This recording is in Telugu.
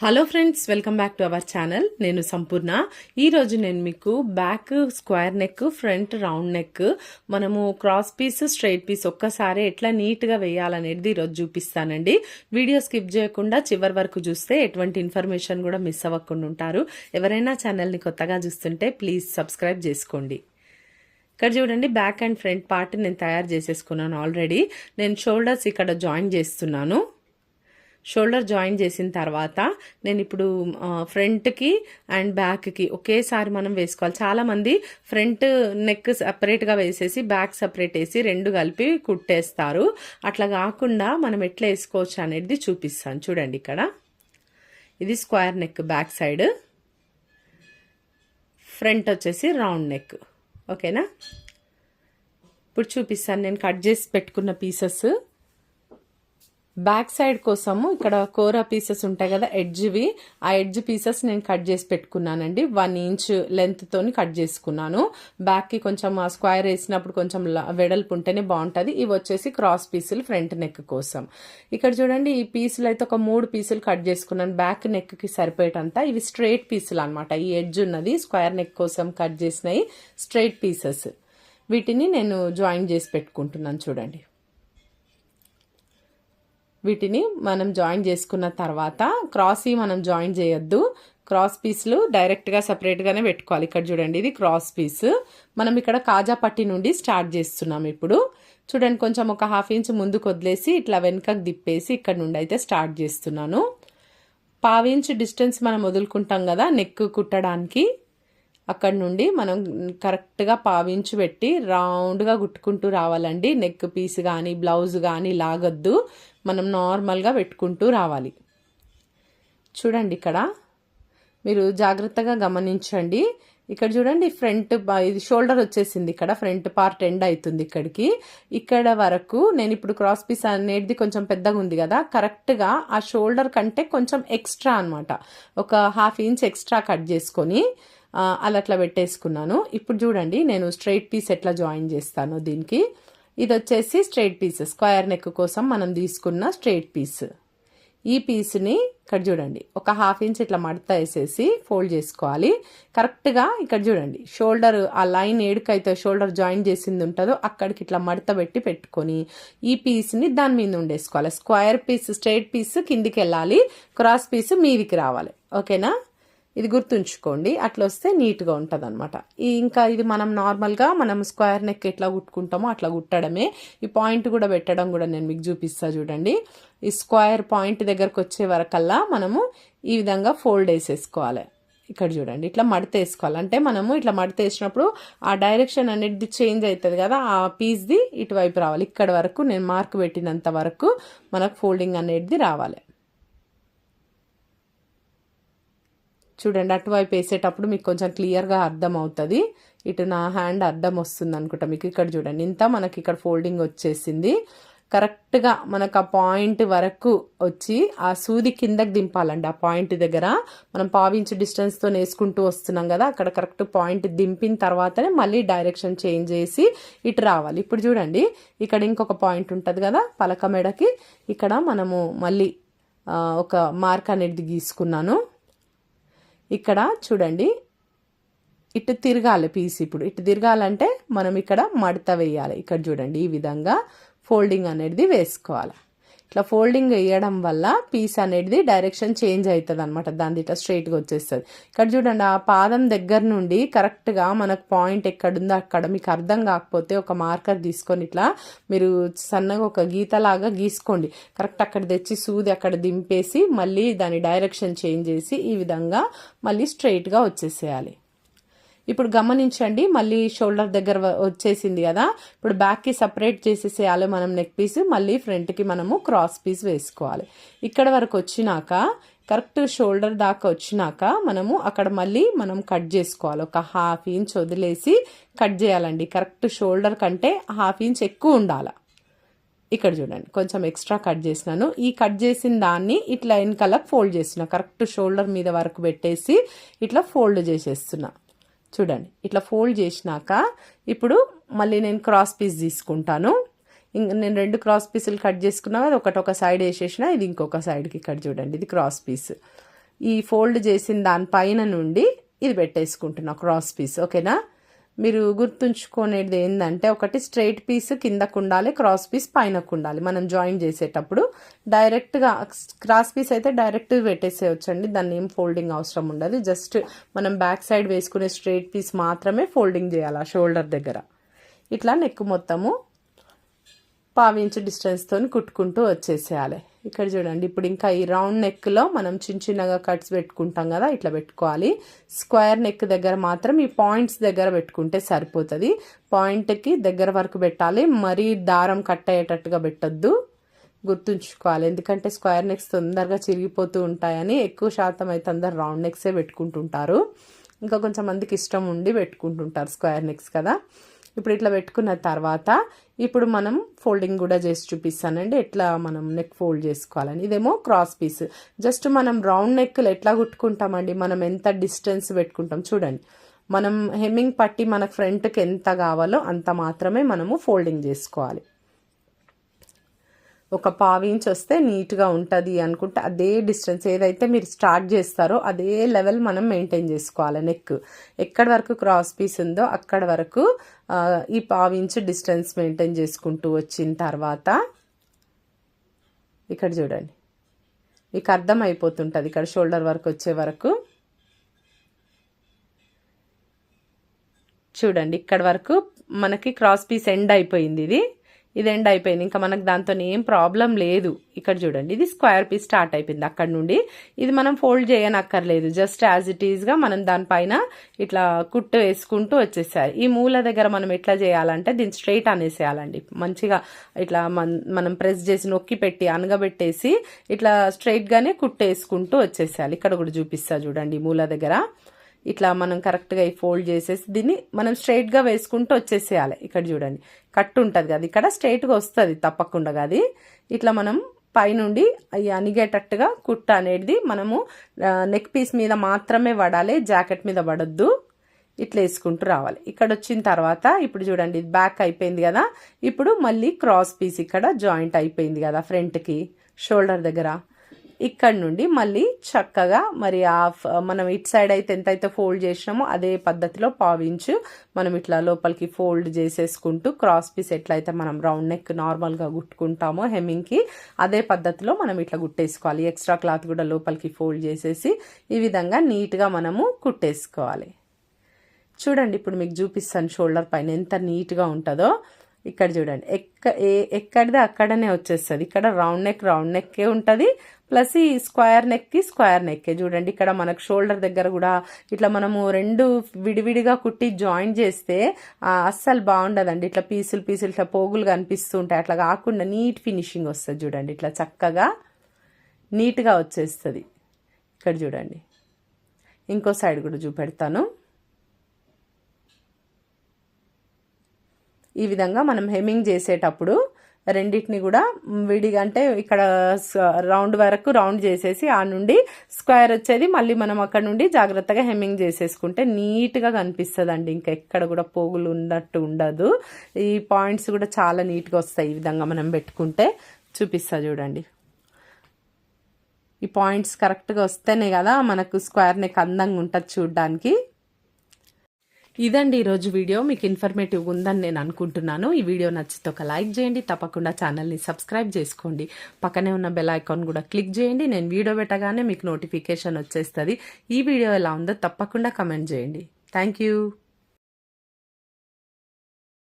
Hello friends, welcome back to our channel. నేను సంపూర్ణ. ఈరోజు నేను మీకు back square neck, front round neck, మనము క్రాస్ పీస్, స్ట్రైట్ పీస్ ఒక్కసారి ఎట్లా నీట్గా వేయాలనేది ఈరోజు చూపిస్తానండి. వీడియో స్కిప్ చేయకుండా చివరి వరకు చూస్తే ఎటువంటి ఇన్ఫర్మేషన్ కూడా మిస్ అవ్వకుండా ఉంటారు. ఎవరైనా ఛానల్ని కొత్తగా చూస్తుంటే ప్లీజ్ సబ్స్క్రైబ్ చేసుకోండి. ఇక్కడ చూడండి, బ్యాక్ అండ్ ఫ్రంట్ పార్ట్ నేను తయారు చేసేసుకున్నాను ఆల్రెడీ. నేను షోల్డర్స్ ఇక్కడ జాయిన్ చేస్తున్నాను. షోల్డర్ జాయిన్ చేసిన తర్వాత నేను ఇప్పుడు ఫ్రంట్కి అండ్ బ్యాక్కి ఒకేసారి మనం వేసుకోవాలి. చాలామంది ఫ్రంట్ నెక్ సపరేట్గా వేసేసి బ్యాక్ సపరేట్ వేసి రెండు కలిపి కుట్టేస్తారు. అట్లా కాకుండా మనం ఎట్లా వేసుకోవచ్చు అనేది చూపిస్తాను. చూడండి, ఇక్కడ ఇది square neck back side, front వచ్చేసి రౌండ్ నెక్. ఓకేనా? ఇప్పుడు చూపిస్తాను. నేను కట్ చేసి పెట్టుకున్న పీసెస్ బ్యాక్ సైడ్ కోసము ఇక్కడ కోరా పీసెస్ ఉంటాయి కదా, ఎడ్జ్వి, ఆ ఎడ్జ్ పీసెస్ నేను కట్ చేసి పెట్టుకున్నానండి. 1 ఇంచ్ లెంత్ తోని కట్ చేసుకున్నాను. బ్యాక్కి కొంచెం ఆ స్క్వేర్ వేసినప్పుడు కొంచెం వెడల్పు ఉంటేనే బాగుంటుంది. ఇవి వచ్చేసి క్రాస్ పీసులు ఫ్రంట్ నెక్ కోసం. ఇక్కడ చూడండి, ఈ పీసులు అయితే ఒక 3 పీసులు కట్ చేసుకున్నాను బ్యాక్ నెక్కి సరిపోయేటంత. ఇవి స్ట్రైట్ పీసులు అనమాట. ఈ ఎడ్జ్ ఉన్నది స్క్వేర్ నెక్ కోసం కట్ చేసినవి స్ట్రైట్ పీసెస్. వీటిని నేను జాయిన్ చేసి పెట్టుకుంటున్నాను. చూడండి, వీటిని మనం జాయిన్ చేసుకున్న తర్వాత క్రాస్ మనం జాయిన్ చేయొద్దు. క్రాస్ పీసులు డైరెక్ట్గా సపరేట్గానే పెట్టుకోవాలి. ఇక్కడ చూడండి, ఇది క్రాస్ పీస్. మనం ఇక్కడ కాజా పట్టి నుండి స్టార్ట్ చేస్తున్నాం. ఇప్పుడు చూడండి, కొంచెం ఒక 1/2 ఇంచ్ ముందుకు వదిలేసి ఇట్లా వెనుకకు దిప్పేసి ఇక్కడ నుండి అయితే స్టార్ట్ చేస్తున్నాను. 1/2 ఇంచ్ డిస్టెన్స్ మనం వదులుకుంటాం కదా నెక్ కుట్టడానికి. అక్కడ నుండి మనం కరెక్ట్గా 1/2 ఇంచ్ పెట్టి రౌండ్గా కుట్టుకుంటూ రావాలండి. నెక్ పీస్ కానీ బ్లౌజ్ కానీ లాగొద్దు, మనం నార్మల్గా పెట్టుకుంటూ రావాలి. చూడండి, ఇక్కడ మీరు జాగ్రత్తగా గమనించండి. ఇక్కడ చూడండి, ఫ్రంట్ ఇది షోల్డర్ వచ్చేసింది. ఇక్కడ ఫ్రంట్ పార్ట్ ఎండ్ అవుతుంది ఇక్కడికి. ఇక్కడ వరకు నేను ఇప్పుడు క్రాస్ పీస్ అనేది కొంచెం పెద్దగా ఉంది కదా, కరెక్ట్గా ఆ షోల్డర్ కంటే కొంచెం ఎక్స్ట్రా అనమాట, ఒక 1/2 ఇంచ్ ఎక్స్ట్రా కట్ చేసుకొని అట్లా పెట్టేసుకున్నాను. ఇప్పుడు చూడండి, నేను స్ట్రైట్ పీస్ ఎట్లా జాయిన్ చేస్తాను దీనికి. ఇది వచ్చేసి స్ట్రైట్ పీస్, స్క్వేర్ నెక్ కోసం మనం తీసుకున్న స్ట్రైట్ పీస్. ఈ పీస్ని ఇక్కడ చూడండి, ఒక 1/2 ఇంచ్ ఇట్లా మడత వేసేసి ఫోల్డ్ చేసుకోవాలి. కరెక్ట్గా ఇక్కడ చూడండి, షోల్డర్ ఆ లైన్ ఏడుకైతే షోల్డర్ జాయిన్ చేసింది ఉంటుందో అక్కడికి ఇట్లా మడత పెట్టి పెట్టుకొని ఈ పీస్ని దాని మీద ఉండేసుకోవాలి. స్క్వేర్ పీస్ స్ట్రైట్ పీస్ కిందికి వెళ్ళాలి, క్రాస్ పీస్ మీదికి రావాలి. ఓకేనా? ఇది గుర్తుంచుకోండి, అట్లా వస్తే నీట్గా ఉంటుంది అనమాట. ఇంకా ఇది మనం నార్మల్గా మనం స్క్వేర్ నెక్ ఎట్లా కుట్టుకుంటామో అట్లా కుట్టడమే. ఈ పాయింట్ కూడా పెట్టడం కూడా నేను మీకు చూపిస్తా. చూడండి, ఈ స్క్వేర్ పాయింట్ దగ్గరకు వచ్చే వరకల్లా మనము ఈ విధంగా ఫోల్డ్ వేసేసుకోవాలి. ఇక్కడ చూడండి, ఇట్లా మడత వేసుకోవాలి. అంటే మనము ఇట్లా మడత వేసినప్పుడు ఆ డైరెక్షన్ అనేది చేంజ్ అవుతుంది కదా, ఆ పీస్ది ఇటువైపు రావాలి. ఇక్కడ వరకు నేను మార్క్ పెట్టినంత వరకు మనకు ఫోల్డింగ్ అనేది రావాలి. చూడండి, అటువైపు వేసేటప్పుడు మీకు కొంచెం క్లియర్గా అర్థం అవుతుంది. ఇటు నా హ్యాండ్ అర్థం వస్తుంది అనుకుంటా మీకు. ఇక్కడ చూడండి, ఇంత మనకి ఇక్కడ ఫోల్డింగ్ వచ్చేసింది. కరెక్ట్గా మనకు ఆ పాయింట్ వరకు వచ్చి ఆ సూది కిందకి దింపాలండి. ఆ పాయింట్ దగ్గర మనం 1/2 ఇంచ్ డిస్టెన్స్తో వేసుకుంటూ వస్తున్నాం కదా, అక్కడ కరెక్ట్ పాయింట్ దింపిన తర్వాతనే మళ్ళీ డైరెక్షన్ చేంజ్ చేసి ఇటు రావాలి. ఇప్పుడు చూడండి, ఇక్కడ ఇంకొక పాయింట్ ఉంటుంది కదా పలక మెడకి, ఇక్కడ మనము మళ్ళీ ఒక మార్క్ అనేది గీసుకున్నాను. ఇక్కడ చూడండి, ఇటు తిరగాలి పీస్. ఇప్పుడు ఇటు తిరగాలంటే మనం ఇక్కడ మడత వేయాలి. ఇక్కడ చూడండి, ఈ విధంగా ఫోల్డింగ్ అనేది వేసుకోవాలి. ఇట్లా ఫోల్డింగ్ వేయడం వల్ల పీస్ అనేది డైరెక్షన్ చేంజ్ అవుతుంది అనమాట, దాని ఇట్లా స్ట్రైట్గా వచ్చేస్తుంది. ఇక్కడ చూడండి, ఆ పాదం దగ్గర నుండి కరెక్ట్గా మనకు పాయింట్ ఎక్కడుందో అక్కడ మీకు అర్థం కాకపోతే ఒక మార్కర్ తీసుకొని ఇట్లా మీరు సన్నగా ఒక గీతలాగా గీసుకోండి. కరెక్ట్ అక్కడ తెచ్చి సూది అక్కడ దింపేసి మళ్ళీ దాని డైరెక్షన్ చేంజ్ చేసి ఈ విధంగా మళ్ళీ స్ట్రైట్గా వచ్చేసేయాలి. ఇప్పుడు గమనించండి, మళ్ళీ షోల్డర్ దగ్గర వచ్చేసింది కదా, ఇప్పుడు బ్యాక్కి సపరేట్ చేసేసేయాలి మనం నెక్ పీస్. మళ్ళీ ఫ్రంట్కి మనము క్రాస్ పీస్ వేసుకోవాలి. ఇక్కడ వరకు వచ్చినాక కరెక్ట్ షోల్డర్ దాకా వచ్చినాక మనము అక్కడ మళ్ళీ మనం కట్ చేసుకోవాలి. ఒక 1/2 ఇంచ్ వదిలేసి కట్ చేయాలండి. కరెక్ట్ షోల్డర్ కంటే 1/2 ఇంచ్ ఎక్కువ ఉండాలి. ఇక్కడ చూడండి, కొంచెం ఎక్స్ట్రా కట్ చేసినాను. ఈ కట్ చేసిన దాన్ని ఇట్లా వెనకాల ఫోల్డ్ చేస్తున్నా. కరెక్ట్ షోల్డర్ మీద వరకు పెట్టేసి ఇట్లా ఫోల్డ్ చేసేస్తున్నా. చూడండి, ఇట్లా ఫోల్డ్ చేసినాక ఇప్పుడు మళ్ళీ నేను క్రాస్ పీస్ తీసుకుంటాను. నేను 2 క్రాస్ పీసులు కట్ చేసుకున్నా, ఒకటి ఒక సైడ్ వేసేసిన, ఇది ఇంకొక సైడ్కి. ఇక్కడ చూడండి, ఇది క్రాస్ పీస్. ఈ ఫోల్డ్ చేసిన దానిపైన నుండి ఇది పెట్టేసుకుంటున్నా క్రాస్ పీస్. ఓకేనా? మీరు గుర్తుంచుకునేది ఏంటంటే, ఒకటి స్ట్రైట్ పీస్ కిందకు ఉండాలి, క్రాస్ పీస్ పైనకు ఉండాలి. మనం జాయిన్ చేసేటప్పుడు డైరెక్ట్గా క్రాస్ పీస్ అయితే డైరెక్ట్ పెట్టేసేయచ్చండి, దాన్ని ఏం ఫోల్డింగ్ అవసరం ఉండదు. జస్ట్ మనం బ్యాక్ సైడ్ వేసుకునే స్ట్రైట్ పీస్ మాత్రమే ఫోల్డింగ్ చేయాలి షోల్డర్ దగ్గర. ఇట్లా నెక్ మొత్తము 1/2 ఇంచ్ డిస్టెన్స్తో కుట్టుకుంటూ వచ్చేసేయాలి. ఇక్కడ చూడండి, ఇప్పుడు ఇంకా ఈ రౌండ్ నెక్లో మనం చిన్నగా కట్స్ పెట్టుకుంటాం కదా, ఇట్లా పెట్టుకోవాలి. స్క్వేర్ నెక్ దగ్గర మాత్రం ఈ పాయింట్స్ దగ్గర పెట్టుకుంటే సరిపోతుంది. పాయింట్కి దగ్గర వరకు పెట్టాలి, మరీ దారం కట్ అయ్యేటట్టుగా పెట్టొద్దు. గుర్తుంచుకోవాలి, ఎందుకంటే స్క్వేర్ నెక్స్ తొందరగా చిరిగిపోతూ ఉంటాయని ఎక్కువ శాతం అయితే అందరు రౌండ్ నెక్సే పెట్టుకుంటుంటారు. ఇంకా కొంచెం మందికి ఇష్టం ఉండి పెట్టుకుంటుంటారు స్క్వేర్ నెక్స్ కదా. ఇప్పుడు ఇట్లా పెట్టుకున్న తర్వాత ఇప్పుడు మనం ఫోల్డింగ్ కూడా చేసి చూపిస్తానండి, ఎట్లా మనం నెక్ ఫోల్డ్ చేసుకోవాలని. ఇదేమో క్రాస్ పీస్. జస్ట్ మనం రౌండ్ నెక్లు ఎట్లా కుట్టుకుంటామండి, మనం ఎంత డిస్టెన్స్ పెట్టుకుంటాం చూడండి. మనం హెమ్మింగ్ పట్టి మన ఫ్రంట్కి ఎంత కావాలో అంత మాత్రమే మనము ఫోల్డింగ్ చేసుకోవాలి. ఒక 1/2 ఇంచ్ వస్తే నీట్గా ఉంటుంది అనుకుంటే అదే డిస్టెన్స్ ఏదైతే మీరు స్టార్ట్ చేస్తారో అదే లెవెల్ మనం మెయింటైన్ చేసుకోవాలి. నెక్ ఎక్కడి వరకు క్రాస్ పీస్ ఉందో అక్కడ వరకు ఈ 1/2 ఇంచ్ డిస్టెన్స్ మెయింటైన్ చేసుకుంటూ వచ్చిన తర్వాత ఇక్కడ చూడండి, మీకు అర్థం అయిపోతుంటుంది. ఇక్కడ షోల్డర్ వరకు వచ్చే వరకు చూడండి, ఇక్కడ వరకు మనకి క్రాస్ పీస్ ఎండ్ అయిపోయింది. ఇది ఎండ్ అయిపోయింది, ఇంకా మనకు దాంతో ఏం ప్రాబ్లం లేదు. ఇక్కడ చూడండి, ఇది స్క్వేర్ పీస్ స్టార్ట్ అయిపోయింది అక్కడ నుండి. ఇది మనం ఫోల్డ్ చేయనక్కర్లేదు, జస్ట్ యాజ్ ఇట్ ఈస్గా మనం దానిపైన ఇట్లా కుట్టు వేసుకుంటూ వచ్చేసారి. ఈ మూల దగ్గర మనం ఎట్లా చేయాలంటే దీన్ని స్ట్రైట్ అనేసేయాలండి. మంచిగా ఇట్లా మనం ప్రెస్ చేసి నొక్కి పెట్టి అనగబెట్టేసి ఇట్లా స్ట్రైట్గానే కుట్టు వేసుకుంటూ వచ్చేసేయాలి. ఇక్కడ కూడా చూపిస్తా చూడండి, ఈ మూల దగ్గర ఇట్లా మనం కరెక్ట్గా ఈ ఫోల్డ్ చేసేసి దీన్ని మనం స్ట్రైట్గా వేసుకుంటూ వచ్చేసేయాలి. ఇక్కడ చూడండి, కట్ ఉంటుంది కదా, ఇక్కడ స్ట్రైట్గా వస్తుంది తప్పకుండా. అది ఇట్లా మనం పైనుండి అనిగేటట్టుగా కుట్ట అనేది మనము నెక్ పీస్ మీద మాత్రమే పడాలి, జాకెట్ మీద పడొద్దు. ఇట్లా వేసుకుంటూ రావాలి. ఇక్కడ వచ్చిన తర్వాత ఇప్పుడు చూడండి, ఇది బ్యాక్ అయిపోయింది కదా. ఇప్పుడు మళ్ళీ క్రాస్ పీస్ ఇక్కడ జాయింట్ అయిపోయింది కదా ఫ్రంట్కి షోల్డర్ దగ్గర. ఇక్కడ నుండి మళ్ళీ చక్కగా మరి మనం ఇటు సైడ్ అయితే ఎంతైతే ఫోల్డ్ చేసినామో అదే పద్ధతిలో 1/2 ఇంచ్ మనం ఇట్లా లోపలికి ఫోల్డ్ చేసేసుకుంటూ క్రాస్ పీస్ ఎట్లయితే మనం రౌండ్ నెక్ నార్మల్గా కుట్టుకుంటామో హెమ్మింగ్కి అదే పద్ధతిలో మనం ఇట్లా కుట్టేసుకోవాలి. ఎక్స్ట్రా క్లాత్ కూడా లోపలికి ఫోల్డ్ చేసేసి ఈ విధంగా నీట్గా మనము కుట్టేసుకోవాలి. చూడండి, ఇప్పుడు మీకు చూపిస్తాను షోల్డర్ పైన ఎంత నీట్గా ఉంటుందో. ఇక్కడ చూడండి, ఎక్కడిదే అక్కడనే వచ్చేస్తుంది. ఇక్కడ రౌండ్ నెక్కే ఉంటుంది, ప్లస్ ఈ స్క్వేర్ నెక్కే చూడండి. ఇక్కడ మనకు షోల్డర్ దగ్గర కూడా ఇట్లా మనము రెండు విడివిడిగా కుట్టి జాయిన్ చేస్తే అస్సలు బాగుండదండి. ఇట్లా పీసులు ఇట్లా పోగులు కనిపిస్తూ ఉంటాయి. అట్లా కాకుండా నీట్ ఫినిషింగ్ వస్తుంది చూడండి, ఇట్లా చక్కగా నీట్గా వచ్చేస్తుంది. ఇక్కడ చూడండి, ఇంకో సైడ్ కూడా చూపెడతాను. ఈ విధంగా మనం హెమ్మింగ్ చేసేటప్పుడు రెండింటిని కూడా విడిగా, అంటే ఇక్కడ రౌండ్ వరకు రౌండ్ చేసేసి ఆ నుండి స్క్వేర్ వచ్చేది మళ్ళీ మనం అక్కడ నుండి జాగ్రత్తగా హెమ్మింగ్ చేసేసుకుంటే నీట్గా కనిపిస్తుంది అండి. ఇంకా ఎక్కడ కూడా పోగులు ఉన్నట్టు ఉండదు. ఈ పాయింట్స్ కూడా చాలా నీట్గా వస్తాయి ఈ విధంగా మనం పెట్టుకుంటే. చూపిస్తా చూడండి, ఈ పాయింట్స్ కరెక్ట్గా వస్తేనే కదా మనకు స్క్వేర్ నెక్ అందంగా ఉంటుంది చూడడానికి. ఇదండి ఈరోజు వీడియో. మీకు ఇన్ఫర్మేటివ్ ఉందని నేను అనుకుంటున్నాను. ఈ వీడియో నచ్చితే ఒక లైక్ చేయండి, తప్పకుండా ఛానల్ని సబ్స్క్రైబ్ చేసుకోండి. పక్కనే ఉన్న బెల్ ఐకాన్ కూడా క్లిక్ చేయండి. నేను వీడియో పెట్టగానే మీకు నోటిఫికేషన్ వచ్చేస్తుంది. ఈ వీడియో ఎలా ఉందో తప్పకుండా కమెంట్ చేయండి. Thank you.